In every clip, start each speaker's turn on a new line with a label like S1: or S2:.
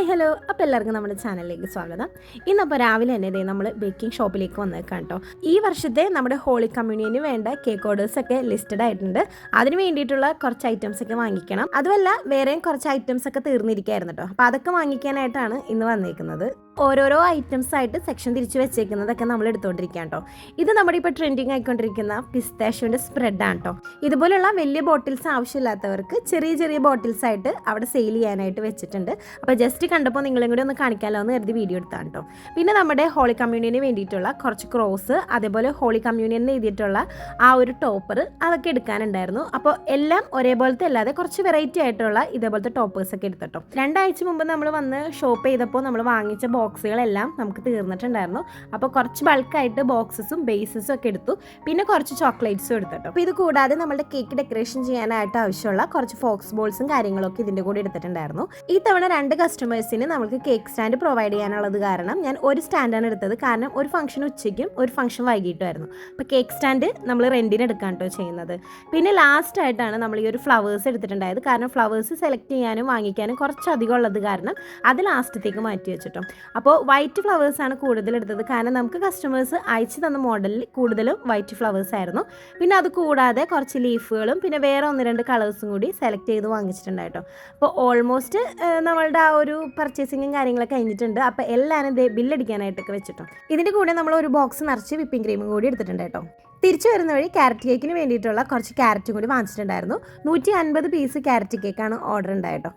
S1: Hi hello, അപ്പോൾ എല്ലാവർക്കും നമ്മുടെ ചാനലിലേക്ക് സ്വാഗതം. ഇന്നപ്പോൾ രാവിലെ തന്നെ നമ്മൾ ബേക്കിംഗ് ഷോപ്പിലേക്ക് വന്നേക്കാം കേട്ടോ. ഈ വർഷത്തെ നമ്മുടെ ഹോളി കമ്മ്യൂണിയന് വേണ്ട കേക്ക് ഓർഡേഴ്സൊക്കെ ലിസ്റ്റഡ് ആയിട്ടുണ്ട്. അതിന് വേണ്ടിയിട്ടുള്ള കുറച്ച് ഐറ്റംസ് ഒക്കെ വാങ്ങിക്കണം. അതുമല്ല വേറെയും കുറച്ച് ഐറ്റംസ് ഒക്കെ തീർന്നിരിക്കുകയായിരുന്നു കേട്ടോ. അപ്പോൾ അതൊക്കെ വാങ്ങിക്കാനായിട്ടാണ് ഇന്ന് വന്നേക്കുന്നത്. ഓരോരോ ഐറ്റംസ് ആയിട്ട് സെക്ഷൻ തിരിച്ച് വെച്ചേക്കുന്നതൊക്കെ നമ്മൾ എടുത്തുകൊണ്ടിരിക്കാം കേട്ടോ. ഇത് നമ്മുടെ ഇപ്പോൾ ട്രെൻഡിങ് ആയിക്കൊണ്ടിരിക്കുന്ന പിസ്താഷ്യോൻ്റെ സ്പ്രെഡാണ് കേട്ടോ. ഇതുപോലുള്ള വലിയ ബോട്ടിൽസ് ആവശ്യമില്ലാത്തവർക്ക് ചെറിയ ചെറിയ ബോട്ടിൽസ് ആയിട്ട് അവിടെ സെയിൽ ചെയ്യാനായിട്ട് വെച്ചിട്ടുണ്ട്. അപ്പോൾ ജസ്റ്റ് കണ്ടപ്പോൾ നിങ്ങളും കൂടി ഒന്ന് കാണിക്കാമല്ലോ എന്ന് കരുതി വീഡിയോ എടുത്താണ് കേട്ടോ. പിന്നെ നമ്മുടെ ഹോളി കമ്മ്യൂണിയന് വേണ്ടിയിട്ടുള്ള കുറച്ച് ക്രോസ്, അതേപോലെ ഹോളി കമ്മ്യൂണിയന് എഴുതിയിട്ടുള്ള ആ ഒരു ടോപ്പർ, അതൊക്കെ എടുക്കാനുണ്ടായിരുന്നു. അപ്പോൾ എല്ലാം ഒരേപോലത്തെ അല്ലാതെ കുറച്ച് വെറൈറ്റി ആയിട്ടുള്ള ഇതേപോലത്തെ ടോപ്പേഴ്സൊക്കെ എടുത്തിട്ടോ. 2 ആഴ്ച മുമ്പ് നമ്മൾ വന്ന് ഷോപ്പ് ചെയ്തപ്പോൾ നമ്മൾ വാങ്ങിച്ച ബോക്സുകളെല്ലാം നമുക്ക് തീർന്നിട്ടുണ്ടായിരുന്നു. അപ്പോൾ കുറച്ച് ബൾക്കായിട്ട് ബോക്സസും ബേസസും ഒക്കെ എടുത്തു. പിന്നെ കുറച്ച് ചോക്ലേറ്റ്സും എടുത്തിട്ടോ. അപ്പോൾ ഇത് കൂടാതെ നമ്മുടെ കേക്ക് ഡെക്കറേഷൻ ചെയ്യാനായിട്ട് ആവശ്യമുള്ള കുറച്ച് ഫോക്സ് ബോൾസും കാര്യങ്ങളൊക്കെ ഇതിൻ്റെ കൂടെ എടുത്തിട്ടുണ്ടായിരുന്നു. ഈ തവണ 2 കസ്റ്റമേഴ്സിന് നമുക്ക് കേക്ക് സ്റ്റാൻഡ് പ്രൊവൈഡ് ചെയ്യാനുള്ളത് കാരണം ഞാൻ ഒരു സ്റ്റാൻഡാണ് എടുത്തത്. കാരണം ഒരു ഫംഗ്ഷൻ ഉച്ചയ്ക്കും ഒരു ഫംഗ്ഷൻ വൈകിട്ടുമായിരുന്നു. അപ്പോൾ കേക്ക് സ്റ്റാൻഡ് നമ്മൾ റെൻറ്റിന് എടുക്കാൻ കേട്ടോ ചെയ്യുന്നത്. പിന്നെ ലാസ്റ്റ് ആയിട്ടാണ് നമ്മൾ ഈ ഒരു ഫ്ലവേഴ്സ് എടുത്തിട്ടുണ്ടായത്. കാരണം ഫ്ലവേഴ്സ് സെലക്ട് ചെയ്യാനും വാങ്ങിക്കാനും കുറച്ചധികം ഉള്ളത് കാരണം അത് ലാസ്റ്റത്തേക്ക് മാറ്റി വെച്ചിട്ടോ. അപ്പോൾ വൈറ്റ് ഫ്ലവേഴ്സാണ് കൂടുതൽ എടുത്തത്. കാരണം നമുക്ക് കസ്റ്റമേഴ്സ് അയച്ചു തന്ന മോഡലിൽ കൂടുതലും വൈറ്റ് ഫ്ലവേഴ്സ് ആയിരുന്നു. പിന്നെ അത് കൂടാതെ കുറച്ച് ലീഫുകളും പിന്നെ വേറെ 1-2 കളേഴ്സും കൂടി സെലക്ട് ചെയ്ത് വാങ്ങിച്ചിട്ടുണ്ടായിട്ടോ. അപ്പോൾ ഓൾമോസ്റ്റ് നമ്മളുടെ ആ ഒരു പർച്ചേസിങ്ങും കാര്യങ്ങളൊക്കെ കഴിഞ്ഞിട്ടുണ്ട്. അപ്പോൾ എല്ലാവരും ബില്ലടിക്കാനായിട്ടൊക്കെ വെച്ചിട്ടോ. ഇതിൻ്റെ കൂടെ നമ്മൾ ഒരു ബോക്സ് നിറച്ച് വിപ്പിംഗ് ക്രീമും കൂടി എടുത്തിട്ടുണ്ട് കേട്ടോ. തിരിച്ചു വരുന്ന വഴി ക്യാരറ്റ് കേക്കിന് വേണ്ടിയിട്ടുള്ള കുറച്ച് ക്യാരറ്റും കൂടി വാങ്ങിച്ചിട്ടുണ്ടായിരുന്നു. 150 പീസ് ക്യാരറ്റ് കേക്കാണ് ഓർഡർ ഉണ്ടായിട്ടോ.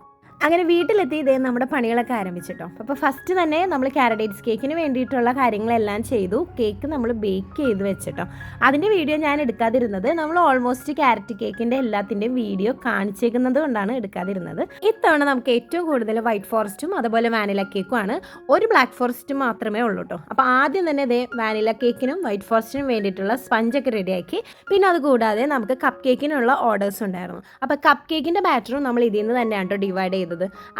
S1: അങ്ങനെ വീട്ടിലെത്തി ഇതേ നമ്മുടെ പണികളൊക്കെ ആരംഭിച്ചിട്ടോ. അപ്പോൾ ഫസ്റ്റ് തന്നെ നമ്മൾ കാരഡേറ്റ്സ് കേക്കിന് വേണ്ടിയിട്ടുള്ള കാര്യങ്ങളെല്ലാം ചെയ്തു. കേക്ക് നമ്മൾ ബേക്ക് ചെയ്ത് വെച്ചിട്ടോ. അതിൻ്റെ വീഡിയോ ഞാൻ എടുക്കാതിരുന്നത് നമ്മൾ ഓൾമോസ്റ്റ് ക്യാരറ്റ് കേക്കിൻ്റെ എല്ലാത്തിൻ്റെയും വീഡിയോ കാണിച്ചേക്കുന്നത് കൊണ്ടാണ് എടുക്കാതിരുന്നത്. ഇത്തവണ നമുക്ക് ഏറ്റവും കൂടുതൽ വൈറ്റ് ഫോറസ്റ്റും അതുപോലെ വാനില കേക്കുമാണ്. ഒരു ബ്ലാക്ക് ഫോറസ്റ്റും മാത്രമേ ഉള്ളൂ കേട്ടോ. അപ്പോൾ ആദ്യം തന്നെ ഇതേ വാനില കേക്കിനും വൈറ്റ് ഫോറസ്റ്റിനും വേണ്ടിയിട്ടുള്ള സ്പഞ്ചൊക്കെ റെഡിയാക്കി. പിന്നെ അതുകൂടാതെ നമുക്ക് കപ്പ് കേക്കിനുള്ള ഓർഡേഴ്സ് ഉണ്ടായിരുന്നു. അപ്പോൾ കപ്പ് കേക്കിൻ്റെ ബാറ്ററും നമ്മൾ ഇതിൽ നിന്ന് തന്നെയാണ് കേട്ടോ ഡിവൈഡ് ചെയ്തത്.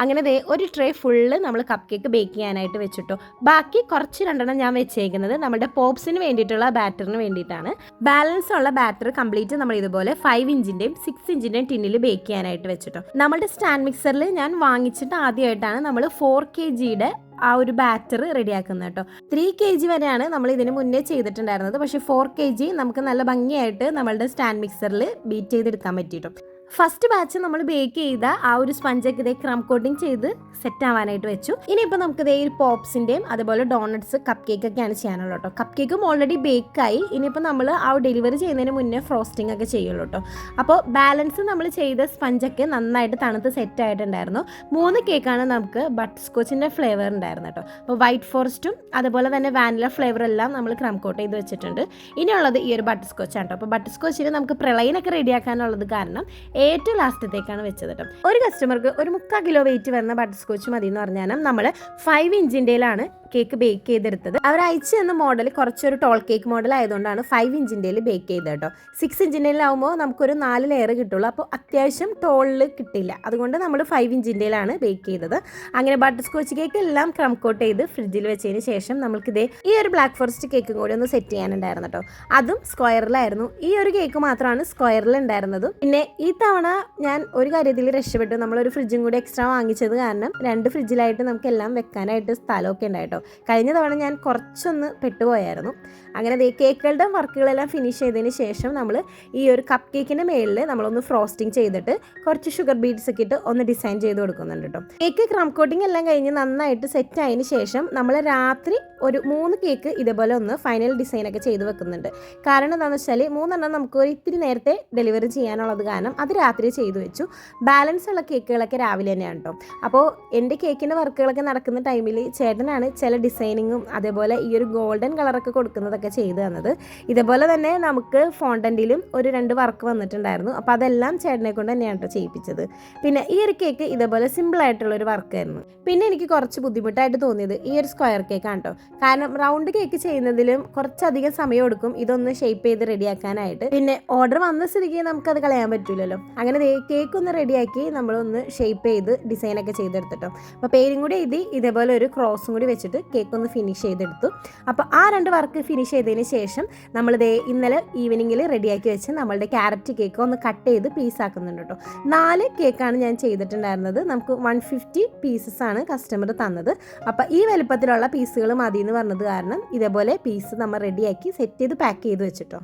S1: അങ്ങനെ ഒരു ട്രേ ഫുള്ള് നമ്മൾ കപ്പ് കേക്ക് ബേക്ക് ചെയ്യാനായിട്ട് വെച്ചിട്ടോ. ബാക്കി കുറച്ച് 2 ഞാൻ വെച്ചേക്കുന്നത് നമ്മുടെ പോപ്സിന് വേണ്ടിയിട്ടുള്ള ബാറ്ററിന് വേണ്ടിയിട്ടാണ്. ബാലൻസ് ഉള്ള ബാറ്റർ കംപ്ലീറ്റ് നമ്മൾ ഇതുപോലെ 5 ഇഞ്ചിൻ്റെയും 6 ഇഞ്ചിൻ്റെയും ടിന്നിൽ ബേക്ക് ചെയ്യാനായിട്ട് വെച്ചിട്ടോ. നമ്മുടെ സ്റ്റാൻഡ് മിക്സറിൽ ഞാൻ വാങ്ങിച്ചിട്ട് ആദ്യമായിട്ടാണ് നമ്മൾ 4 kg ആ ഒരു ബാറ്റർ റെഡിയാക്കുന്നത് കേട്ടോ. 3 kg വരെയാണ് നമ്മൾ ഇതിന് മുന്നേ ചെയ്തിട്ടുണ്ടായിരുന്നത്. പക്ഷേ 4 kg നമുക്ക് നല്ല ഭംഗിയായിട്ട് നമ്മളുടെ സ്റ്റാൻഡ് മിക്സറിൽ ബീറ്റ് ചെയ്തെടുക്കാൻ പറ്റിയിട്ടോ. ഫസ്റ്റ് ബാച്ച് നമ്മൾ ബേക്ക് ചെയ്ത ആ ഒരു സ്പഞ്ചൊക്കെ ഇതേ ക്രം കോട്ടിങ് ചെയ്ത് സെറ്റ് ആവാനായിട്ട് വെച്ചു. ഇനിയിപ്പോൾ നമുക്ക് ഇതേ ഒരു പോപ്സിൻ്റെയും അതുപോലെ ഡോണറ്റ്സ് കപ്പ് കേക്കൊക്കെയാണ് ചെയ്യാനുള്ളൂ കേട്ടോ. കപ്പ് കേക്കും ഓൾറെഡി ബേക്കായി. ഇനിയിപ്പോൾ നമ്മൾ ആ ഡെലിവറി ചെയ്യുന്നതിന് മുന്നേ ഫ്രോസ്റ്റിംഗ് ഒക്കെ ചെയ്യുള്ളൂ കേട്ടോ. അപ്പോൾ ബാലൻസ് നമ്മൾ ചെയ്ത സ്പഞ്ചൊക്കെ നന്നായിട്ട് തണുത്ത് സെറ്റ് ആയിട്ടുണ്ടായിരുന്നു. 3 കേക്കാണ് നമുക്ക് ബട്ടർ സ്കോച്ചിൻ്റെ ഫ്ലേവർ ഉണ്ടായിരുന്നു കേട്ടോ. അപ്പോൾ വൈറ്റ് ഫോറസ്റ്റും അതുപോലെ തന്നെ വാനില ഫ്ലേവർ എല്ലാം നമ്മൾ ക്രം കോട്ട് ചെയ്ത് വെച്ചിട്ടുണ്ട്. ഇനിയുള്ളത് ഈ ഒരു ബട്ടർ സ്കോച്ചാണ് കേട്ടോ. അപ്പോൾ ബട്ടർ സ്കോച്ചിന് നമുക്ക് പ്രളയിനൊക്കെ റെഡിയാക്കാനുള്ളത് കാരണം ഏറ്റവും ലാസ്റ്റത്തേക്കാണ് വെച്ചത് കേട്ടോ. ഒരു കസ്റ്റമർക്ക് ഒരു 3/4 കിലോ വെയിറ്റ് വരുന്ന ബട്ടർ സ്കോച്ച് മതി എന്ന് പറഞ്ഞാൽ നമ്മൾ 5 ഇഞ്ചിൻ്റെയിലാണ് കേക്ക് ബേക്ക് ചെയ്തെടുത്തത്. അവർ അയച്ചു എന്ന മോഡൽ കുറച്ചൊരു ടോൾ കേക്ക് മോഡൽ ആയതുകൊണ്ടാണ് 5 ഇഞ്ചിൻ്റെയിൽ ബേക്ക് ചെയ്തത് കേട്ടോ. 6 ഇഞ്ചിൻ്റെയിലാവുമ്പോൾ നമുക്കൊരു 4 ലെയർ കിട്ടുള്ളൂ. അപ്പോൾ അത്യാവശ്യം ടോളിൽ കിട്ടില്ല. അതുകൊണ്ട് നമ്മൾ 5 ഇഞ്ചിൻ്റെയിലാണ് ബേക്ക് ചെയ്തത്. അങ്ങനെ ബട്ടർ സ്കോച്ച് കേക്ക് എല്ലാം ക്രം കോട്ട് ചെയ്ത് ഫ്രിഡ്ജിൽ വെച്ചതിന് ശേഷം നമുക്കിതേ ഈ ഒരു ബ്ലാക്ക് ഫോറസ്റ്റ് കേക്കും കൂടി ഒന്ന് സെറ്റ് ചെയ്യാനുണ്ടായിരുന്നു കേട്ടോ. അതും സ്ക്വയറിലായിരുന്നു. ഈ ഒരു കേക്ക് മാത്രമാണ് സ്ക്വയറിൽ ഉണ്ടായിരുന്നതും. പിന്നെ ഈ തവണ ഞാൻ ഒരു കാര്യത്തിൽ രക്ഷപ്പെട്ടു. നമ്മളൊരു ഫ്രിഡ്ജും കൂടി എക്സ്ട്രാ വാങ്ങിച്ചത് കാരണം 2 ഫ്രിഡ്ജിലായിട്ട് നമുക്ക് എല്ലാം വെക്കാനായിട്ട് സ്ഥലമൊക്കെ ഉണ്ടായിട്ടോ. കഴിഞ്ഞ തവണ ഞാൻ കുറച്ചൊന്ന് പെട്ടുപോയായിരുന്നു. അങ്ങനെ കേക്കുകളുടെ വർക്കുകളെല്ലാം ഫിനിഷ് ചെയ്തതിന് ശേഷം നമ്മൾ ഈ ഒരു കപ്പ് കേക്കിൻ്റെ മേളിൽ നമ്മളൊന്ന് ഫ്രോസ്റ്റിംഗ് ചെയ്തിട്ട് കുറച്ച് ഷുഗർ ബീഡ്സ് ഒക്കെ ഇട്ട് ഒന്ന് ഡിസൈൻ ചെയ്ത് കൊടുക്കുന്നുണ്ട് കേട്ടോ. കേക്ക് ക്രം കോട്ടിംഗ് എല്ലാം കഴിഞ്ഞ് നന്നായിട്ട് സെറ്റ് ആയതിന് ശേഷം നമ്മൾ രാത്രി ഒരു 3 കേക്ക് ഇതേപോലെ ഒന്ന് ഫൈനൽ ഡിസൈനൊക്കെ ചെയ്ത് വെക്കുന്നുണ്ട്. കാരണം എന്താണെന്ന് വെച്ചാൽ 3 നമുക്ക് ഒരു ഇത്തിരി നേരത്തെ ഡെലിവറി ചെയ്യാനുള്ളത് കാരണം അത് രാത്രി ചെയ്തു വെച്ചു. ബാലൻസ് ഉള്ള കേക്കുകളൊക്കെ രാവിലെ തന്നെയാണ് കേട്ടോ. അപ്പോൾ എൻ്റെ കേക്കിൻ്റെ വർക്കുകളൊക്കെ നടക്കുന്ന ടൈമിൽ ചേട്ടനാണ് ചില ഡിസൈനിങ്ങും അതേപോലെ ഈ ഒരു ഗോൾഡൻ കളറൊക്കെ കൊടുക്കുന്നതൊക്കെ ചെയ്തു തന്നത്. ഇതേപോലെ തന്നെ നമുക്ക് ഫോണ്ടൻറ്റിലും ഒരു 2 വർക്ക് വന്നിട്ടുണ്ടായിരുന്നു. അപ്പോൾ അതെല്ലാം ചേട്ടനെ കൊണ്ട് തന്നെയാണ് കേട്ടോ ചെയ്യിപ്പിച്ചത്. പിന്നെ ഈ ഒരു കേക്ക് ഇതേപോലെ സിമ്പിളായിട്ടുള്ളൊരു വർക്കായിരുന്നു. പിന്നെ എനിക്ക് കുറച്ച് ബുദ്ധിമുട്ടായിട്ട് തോന്നിയത് ഈ ഒരു സ്ക്വയർ കേക്കാണ് കേട്ടോ. കാരണം റൗണ്ട് കേക്ക് ചെയ്യുന്നതിലും കുറച്ചധികം സമയം എടുക്കും ഇതൊന്ന് ഷേപ്പ് ചെയ്ത് റെഡിയാക്കാനായിട്ട്. പിന്നെ ഓർഡർ വന്ന സ്ഥിതിക്ക് നമുക്കത് കളയാൻ പറ്റില്ലല്ലോ. അങ്ങനെ കേക്ക് ഒന്ന് റെഡിയാക്കി നമ്മളൊന്ന് ഷേപ്പ് ചെയ്ത് ഡിസൈനൊക്കെ ചെയ്തെടുത്തിട്ടോ. അപ്പോൾ പേരും കൂടി എഴുതി ഇതേപോലെ ഒരു ക്രോസും കൂടി വെച്ചിട്ട് വെച്ചിട്ട് കേക്ക് ഒന്ന് ഫിനിഷ് ചെയ്തെടുത്തു. അപ്പോൾ ആ 2 വർക്ക് ഫിനിഷ് ചെയ്തതിന് ശേഷം നമ്മളിത് ഇന്നലെ ഈവനിങ്ങിൽ റെഡിയാക്കി വെച്ച് നമ്മളുടെ ക്യാരറ്റ് കേക്ക് ഒന്ന് കട്ട് ചെയ്ത് പീസാക്കുന്നുണ്ട് കേട്ടോ. 4 കേക്കാണ് ഞാൻ ചെയ്തിട്ടുണ്ടായിരുന്നത്. നമുക്ക് 150 പീസസ് ആണ് കസ്റ്റമർ തന്നത്. അപ്പോൾ ഈ വലുപ്പത്തിലുള്ള പീസുകൾ മതി എന്ന് പറഞ്ഞത് കാരണം ഇതേപോലെ പീസ് നമ്മൾ റെഡിയാക്കി സെറ്റ് ചെയ്ത് പാക്ക് ചെയ്ത് വെച്ചിട്ടോ.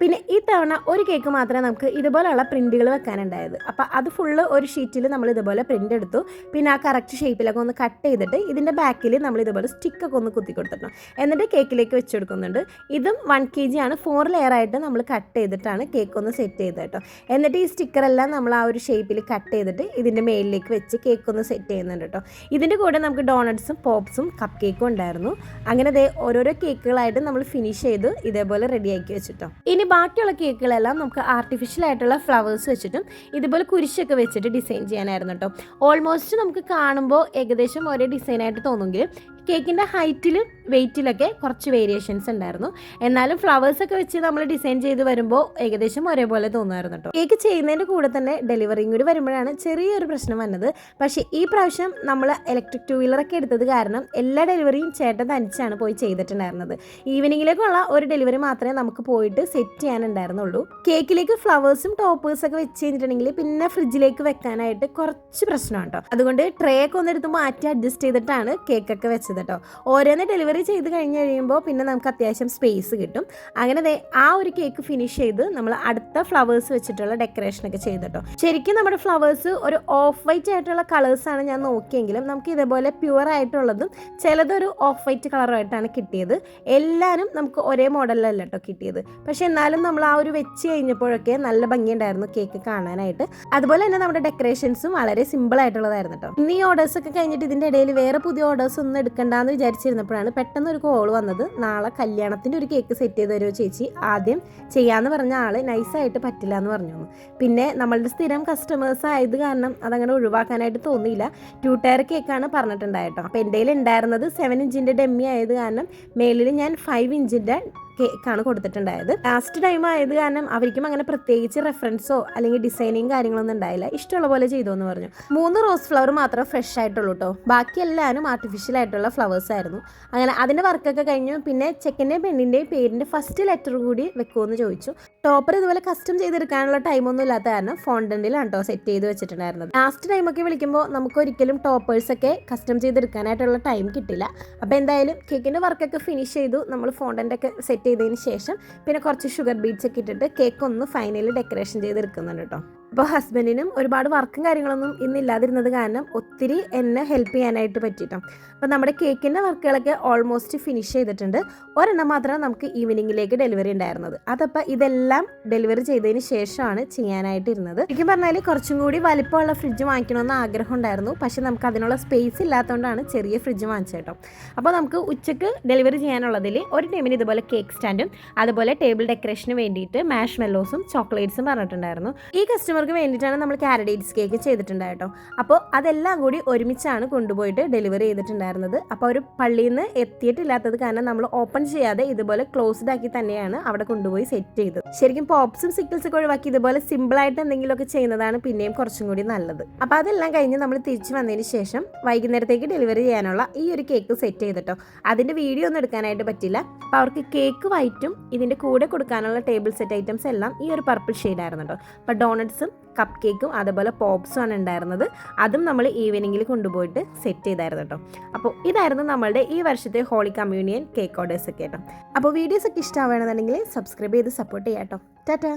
S1: പിന്നെ ഈ തവണ ഒരു കേക്ക് മാത്രമേ നമുക്ക് ഇതുപോലെയുള്ള പ്രിൻറ്റുകൾ വെക്കാനുണ്ടായത്. അപ്പോൾ അത് ഫുള്ള് ഒരു ഷീറ്റിൽ നമ്മൾ ഇതുപോലെ പ്രിൻ്റ് എടുത്തു. പിന്നെ ആ കറക്റ്റ് ഷേപ്പിലൊക്കെ ഒന്ന് കട്ട് ചെയ്തിട്ട് ഇതിൻ്റെ ബാക്കിൽ നമ്മൾ ഇതുപോലെ സ്റ്റിക്കൊക്കെ ഒന്ന് കുത്തി കൊടുത്തിട്ടുണ്ട്. എന്നിട്ട് കേക്കിലേക്ക് വെച്ച് കൊടുക്കുന്നുണ്ട്. ഇതും 1 kg ആണ്. 4 ലെയറായിട്ട് നമ്മൾ കട്ട് ചെയ്തിട്ടാണ് കേക്ക് ഒന്ന് സെറ്റ് ചെയ്തത് കേട്ടോ. എന്നിട്ട് ഈ സ്റ്റിക്കറെല്ലാം നമ്മൾ ആ ഒരു ഷേപ്പിൽ കട്ട് ചെയ്തിട്ട് ഇതിൻ്റെ മേലിലേക്ക് വെച്ച് കേക്ക് ഒന്ന് സെറ്റ് ചെയ്യുന്നുണ്ട് കേട്ടോ. ഇതിൻ്റെ കൂടെ നമുക്ക് ഡോണട്ട്സും പോപ്സും കപ്പ് കേക്കും ഉണ്ടായിരുന്നു. അങ്ങനെ ഓരോരോ കേക്കുകളായിട്ട് നമ്മൾ ഫിനിഷ് ചെയ്ത് ഇതേപോലെ റെഡിയാക്കി വെച്ചിട്ടോ. ഇനി ബാക്കിയുള്ള കേക്കുകളെല്ലാം നമുക്ക് ആർട്ടിഫിഷ്യൽ ആയിട്ടുള്ള ഫ്ലവേഴ്സ് വെച്ചിട്ടും ഇതുപോലെ കുരിശൊക്കെ വെച്ചിട്ട് ഡിസൈൻ ചെയ്യാനായിരുന്നു കേട്ടോ. ഓൾമോസ്റ്റ് നമുക്ക് കാണുമ്പോൾ ഏകദേശം ഒരേ ഡിസൈനായിട്ട് തോന്നുമെങ്കിലും കേക്കിൻ്റെ ഹൈറ്റിലും വെയ്റ്റിലൊക്കെ കുറച്ച് വേരിയേഷൻസ് ഉണ്ടായിരുന്നു. എന്നാലും ഫ്ലവേഴ്സൊക്കെ വെച്ച് നമ്മൾ ഡിസൈൻ ചെയ്ത് വരുമ്പോൾ ഏകദേശം ഒരേപോലെ തോന്നുമായിരുന്നു കേട്ടോ. കേക്ക് ചെയ്യുന്നതിൻ്റെ കൂടെ തന്നെ ഡെലിവറിയും കൂടി വരുമ്പോഴാണ് ചെറിയൊരു പ്രശ്നം വന്നത്. പക്ഷേ ഈ പ്രാവശ്യം നമ്മൾ ഇലക്ട്രിക് 2 വീലറൊക്കെ എടുത്തത് കാരണം എല്ലാ ഡെലിവറിയും ചേട്ടൻ തനിച്ചാണ് പോയി ചെയ്തിട്ടുണ്ടായിരുന്നത്. ഈവനിങ്ങിലേക്കുള്ള ഒരു ഡെലിവറി മാത്രമേ നമുക്ക് പോയിട്ട് സെറ്റ് ചെയ്യാനുണ്ടായിരുന്നുള്ളൂ. കേക്കിലേക്ക് ഫ്ലവേഴ്സും ടോപ്പേഴ്സൊക്കെ വെച്ച് കഴിഞ്ഞിട്ടുണ്ടെങ്കിൽ പിന്നെ ഫ്രിഡ്ജിലേക്ക് വെക്കാനായിട്ട് കുറച്ച് പ്രശ്നമാണ് കേട്ടോ. അതുകൊണ്ട് ട്രേ ഒക്കെ ഒന്നെടുത്ത് മാറ്റി അഡ്ജസ്റ്റ് ചെയ്തിട്ടാണ് കേക്കൊക്കെ വെച്ചത് കേട്ടോ. ഓരോന്ന് ഡെലിവറി ചെയ്ത് കഴിഞ്ഞ് കഴിയുമ്പോൾ പിന്നെ നമുക്ക് അത്യാവശ്യം സ്പേസ് കിട്ടും. അങ്ങനെ ആ ഒരു കേക്ക് ഫിനിഷ് ചെയ്ത് നമ്മൾ അടുത്ത ഫ്ലവേഴ്സ് വെച്ചിട്ടുള്ള ഡെക്കറേഷനൊക്കെ ചെയ്തിട്ടോ. ശരിക്കും നമ്മുടെ ഫ്ലവേഴ്സ് ഒരു ഓഫ് വൈറ്റ് ആയിട്ടുള്ള കളേഴ്സാണ് ഞാൻ നോക്കിയെങ്കിലും നമുക്ക് ഇതേപോലെ പ്യുവർ ആയിട്ടുള്ളതും ചിലതൊരു ഓഫ് വൈറ്റ് കളറുമായിട്ടാണ് കിട്ടിയത്. എല്ലാവരും നമുക്ക് ഒരേ മോഡലിലല്ല കേട്ടോ കിട്ടിയത്. പക്ഷെ എന്നാലും നമ്മൾ ആ ഒരു വെച്ച് കഴിഞ്ഞപ്പോഴൊക്കെ നല്ല ഭംഗിയുണ്ടായിരുന്നു കേക്ക് കാണാനായിട്ട്. അതുപോലെ തന്നെ നമ്മുടെ ഡെക്കറേഷൻസും വളരെ സിമ്പിൾ ആയിട്ടുള്ളതായിരുന്നു കേട്ടോ. ഇന്ന് ഈ ഓർഡേഴ്സൊക്കെ കഴിഞ്ഞിട്ട് ഇതിൻ്റെ ഇടയിൽ വേറെ പുതിയ ഓർഡേഴ്സ് ഒന്നും എടുക്കണ്ടെന്ന് വിചാരിച്ചിരുന്നപ്പോഴാണ് പെട്ടെന്ന് ഒരു കോൾ വന്നത്. നാളെ കല്യാണത്തിൻ്റെ ഒരു കേക്ക് സെറ്റ് ചെയ്ത് തരുമോ ചേച്ചി, ആദ്യം ചെയ്യാമെന്ന് പറഞ്ഞ ആൾ നൈസായിട്ട് പറ്റില്ല എന്ന് പറഞ്ഞു. പിന്നെ നമ്മളുടെ സ്ഥിരം കസ്റ്റമേഴ്സ് ആയത് കാരണം അതങ്ങനെ ഒഴിവാക്കാനായിട്ട് തോന്നിയില്ല. 2 ടയർ കേക്കാണ് പറഞ്ഞിട്ടുണ്ടായിട്ടോ. അപ്പോൾ എൻ്റെ കയ്യിൽ ഉണ്ടായിരുന്നത് 7 ഇഞ്ചിൻ്റെ ഡെമ്മി ആയത് കാരണം മേലിൽ ഞാൻ 5 ഇഞ്ചിൻ്റെ കേക്കാണ് കൊടുത്തിട്ടുണ്ടായത്. ലാസ്റ്റ് ടൈം ആയത് കാരണം അവർക്കും അങ്ങനെ പ്രത്യേകിച്ച് റെഫറൻസോ അല്ലെങ്കിൽ ഡിസൈനിങ് കാര്യങ്ങളൊന്നും ഉണ്ടായില്ല. ഇഷ്ടമുള്ള പോലെ ചെയ്തോ എന്ന് പറഞ്ഞു. 3 റോസ് ഫ്ലവർ മാത്രം ഫ്രഷ് ആയിട്ടുള്ളൂ കേട്ടോ. ബാക്കി എല്ലാവരും ആർട്ടിഫിഷ്യൽ ആയിട്ടുള്ള ഫ്ലവേഴ്സ് ആയിരുന്നു. അങ്ങനെ അതിൻ്റെ വർക്കൊക്കെ കഴിഞ്ഞു. പിന്നെ ചെക്കൻ്റെയും പെണ്ണിൻ്റെയും പേരിൻ്റെ ഫസ്റ്റ് ലെറ്റർ കൂടി വെക്കുമെന്ന് ചോദിച്ചു. ടോപ്പർ ഇതുപോലെ കസ്റ്റം ചെയ്തെടുക്കാനുള്ള ടൈമൊന്നും ഇല്ലാത്ത കാരണം ഫോണ്ടന്റിലാണ് കേട്ടോ സെറ്റ് ചെയ്ത് വെച്ചിട്ടുണ്ടായിരുന്നത്. ലാസ്റ്റ് ടൈമൊക്കെ വിളിക്കുമ്പോൾ നമുക്ക് ഒരിക്കലും ടോപ്പേഴ്സൊക്കെ കസ്റ്റം ചെയ്തെടുക്കാനായിട്ടുള്ള ടൈം കിട്ടില്ല. അപ്പോൾ എന്തായാലും കേക്കിൻ്റെ വർക്കൊക്കെ ഫിനിഷ് ചെയ്തു. നമ്മൾ ഫോണ്ടൻ്റൊക്കെ സെറ്റ് ചെയ്തതിന് ശേഷം പിന്നെ കുറച്ച് ഷുഗർ ബീഡ്സ് ഒക്കെ ഇട്ടിട്ട് കേക്ക് ഒന്ന് ഫൈനലി ഡെക്കറേഷൻ ചെയ്തെടുക്കുന്നുണ്ട് കേട്ടോ. അപ്പോൾ ഹസ്ബൻഡിനും ഒരുപാട് വർക്കും കാര്യങ്ങളൊന്നും ഇന്നില്ലാതിരുന്നത് കാരണം ഒത്തിരി എന്നെ ഹെൽപ്പ് ചെയ്യാനായിട്ട് പറ്റിയിട്ടോ. അപ്പോൾ നമ്മുടെ കേക്കിൻ്റെ വർക്കുകളൊക്കെ ഓൾമോസ്റ്റ് ഫിനിഷ് ചെയ്തിട്ടുണ്ട്. ഒരെണ്ണം മാത്രമേ നമുക്ക് ഈവനിങ്ങിലേക്ക് ഡെലിവറി ഉണ്ടായിരുന്നത്. അതപ്പോൾ ഇതെല്ലാം ഡെലിവറി ചെയ്തതിന് ശേഷമാണ് ചെയ്യാനായിട്ടിരുന്നത്. ശരിക്കും പറഞ്ഞാൽ കുറച്ചും കൂടി വലിപ്പമുള്ള ഫ്രിഡ്ജ് വാങ്ങിക്കണമെന്ന് ആഗ്രഹം ഉണ്ടായിരുന്നു. പക്ഷേ നമുക്ക് അതിനുള്ള സ്പേസ് ഇല്ലാത്തതുകൊണ്ടാണ് ചെറിയ ഫ്രിഡ്ജ് വാങ്ങിച്ചത് കേട്ടോ. അപ്പോൾ നമുക്ക് ഉച്ചയ്ക്ക് ഡെലിവറി ചെയ്യാനുള്ളതിൽ ഒരു ടൈമിന് ഇതുപോലെ കേക്ക് സ്റ്റാൻഡും അതുപോലെ ടേബിൾ ഡെക്കറേഷന് വേണ്ടിയിട്ട് മാഷ് മെല്ലോസും ചോക്ലേറ്റ്സും പറഞ്ഞിട്ടുണ്ടായിരുന്നു. ഈ കസ്റ്റമർക്ക് വേണ്ടിയിട്ടാണ് നമ്മൾ കാരഡേറ്റ്സ് കേക്ക് ചെയ്തിട്ടുണ്ടായിട്ടോ. അപ്പോൾ അതെല്ലാം കൂടി ഒരുമിച്ചാണ് കൊണ്ടുപോയിട്ട് ഡെലിവറി ചെയ്തിട്ടുണ്ടായിരുന്നത്. അപ്പോൾ ഒരു പള്ളിയിൽ നിന്ന് എത്തിയിട്ടില്ലാത്തത് കാരണം നമ്മൾ ഓപ്പൺ ചെയ്യാതെ ഇതുപോലെ ക്ലോസ്ഡ് ആക്കി തന്നെയാണ് അവിടെ കൊണ്ടുപോയി സെറ്റ് ചെയ്തത്. ശരിക്കും പോപ്സും സിക്കിൾസൊക്കെ ഒഴിവാക്കി ഇതുപോലെ സിമ്പിളായിട്ട് എന്തെങ്കിലുമൊക്കെ ചെയ്യുന്നതാണ് പിന്നെയും കുറച്ചും കൂടി നല്ലത്. അപ്പോൾ അതെല്ലാം കഴിഞ്ഞ് നമ്മൾ തിരിച്ച് വന്നതിന് ശേഷം വൈകുന്നേരത്തേക്ക് ഡെലിവറി ചെയ്യാനുള്ള ഈ ഒരു കേക്ക് സെറ്റ് ചെയ്തിട്ടോ. അതിൻ്റെ വീഡിയോ ഒന്നും എടുക്കാനായിട്ട് പറ്റില്ല. അപ്പോൾ അവർക്ക് കേക്ക് വൈറ്റും ഇതിൻ്റെ കൂടെ കൊടുക്കാനുള്ള ടേബിൾ സെറ്റ് ഐറ്റംസ് എല്ലാം ഈ ഒരു പർപ്പിൾ ഷെയ്ഡായിരുന്നു കേട്ടോ. അപ്പോൾ ഡോണട്ട്സും കപ്പ് കേക്കും അതുപോലെ പോപ്സും ആണ് ഉണ്ടായിരുന്നത്. അതും നമ്മൾ ഈവനിങ്ങിൽ കൊണ്ടുപോയിട്ട് സെറ്റ് ചെയ്തായിരുന്നു കേട്ടോ. അപ്പോൾ ഇതായിരുന്നു നമ്മളുടെ ഈ വർഷത്തെ ഹോളി കമ്മ്യൂണിയൻ കേക്ക് ഓർഡേഴ്സ് ഒക്കെ കേട്ടോ. അപ്പോൾ വീഡിയോസ് ഒക്കെ ഇഷ്ടമാവുകയാണെന്നുണ്ടെങ്കിൽ സബ്സ്ക്രൈബ് ചെയ്ത് സപ്പോർട്ട് ചെയ്യാം കേട്ടോ. ടാറ്റാ.